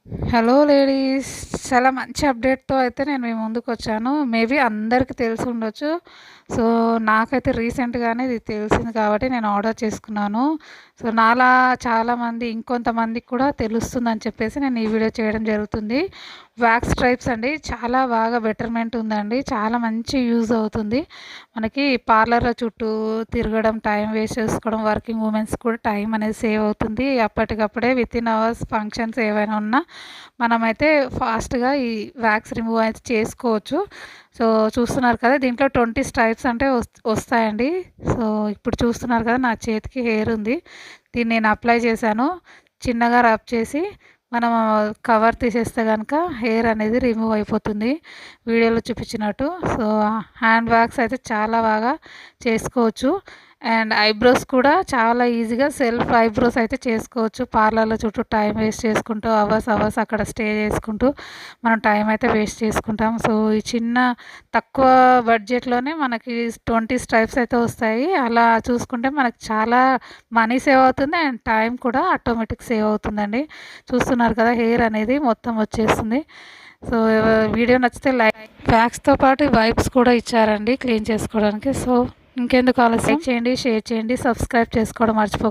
Hello ladies. చాలా మంచి అప్డేట్‌తో అయితే నేను మీ ముందుకొచ్చాను. మేబీ అందరికి తెలిసి ఉండొచ్చు. సో, నాకైతే రీసెంట్‌గానే ఇది తెలిసింది కాబట్టి నేను ఆర్డర్ చేసుకున్నాను. సో, నాలా చాలామంది ఇంకొంతమందికి కూడా తెలుస్తుందని చెప్పేసి నేను ఈ వీడియో చేయడం జరుగుతుంది. వ్యాక్స్ స్ట్రైప్స్ అండి. చాలా బాగా బెటర్‌మెంట్ ఉందండి. చాలా మంచి యూజ్ అవుతుంది. మనకి పార్లర్‌ల చుట్టూ తిరగడం, టైం వేస్ట్ చేసుకోవడం, వర్కింగ్ ఉమెన్స్ కూడా టైం అనేది సేవ్ అవుతుంది. అప్పటికప్పుడే వితిన్ అవర్స్ ఫంక్షన్స్ ఏవైనా ఉన్నా మనమైతే ఫాస్ట్‌గా ఈ వ్యాక్స్ రిమూవ్ అయితే చేసుకోవచ్చు. సో, చూస్తున్నారు కదా! దీంట్లో 20 స్ట్రైప్స్ అంటే వస్తాయండి. సో, ఇప్పుడు చూస్తున్నారు కదా! నా చేతికి హెయిర్ ఉంది. దీన్ని నేను అప్లై చేశాను. చిన్నగా రబ్ చేసి మనం కవర్ తీసేస్తే గనక హెయిర్ అనేది రిమూవ్ అయిపోతుంది. వీడియోలో చూపించినట్టు. సో, హ్యాండ్ వ్యాక్స్ అయితే చాలా బాగా చేసుకోవచ్చు. అండ్ ఐబ్రోస్ కూడా చాలా ఈజీగా సెల్ఫ్ ఐబ్రోస్ అయితే చేసుకోవచ్చు. పార్లర్‌లో చుట్టూ టైం వేస్ట్ చేసుకుంటూ అవర్స్ అక్కడ స్టే చేసుకుంటూ మనం టైం అయితే వేస్ట్ చేసుకుంటాం. సో, ఈ చిన్న తక్కువ బడ్జెట్‌లోనే మనకి 20 స్ట్రైప్స్ అయితే వస్తాయి. అలా చూసుకుంటే మనకు చాలా మనీ సేవ్ అవుతుంది. అండ్ టైం కూడా ఆటోమేటిక్ సేవ్ అవుతుందండి. చూస్తున్నారు కదా! హెయిర్ అనేది మొత్తం వచ్చేస్తుంది. సో, వీడియో నచ్చితే వ్యాక్స్‌తో పాటు వైప్స్ కూడా ఇచ్చారండి క్లీన్ చేసుకోవడానికి. సో, ఇంకెందుకు ఆలస్యం, లైక్ చేయండి, షేర్ చేయండి, సబ్స్క్రైబ్ చేసుకోవడం మర్చిపోకండి.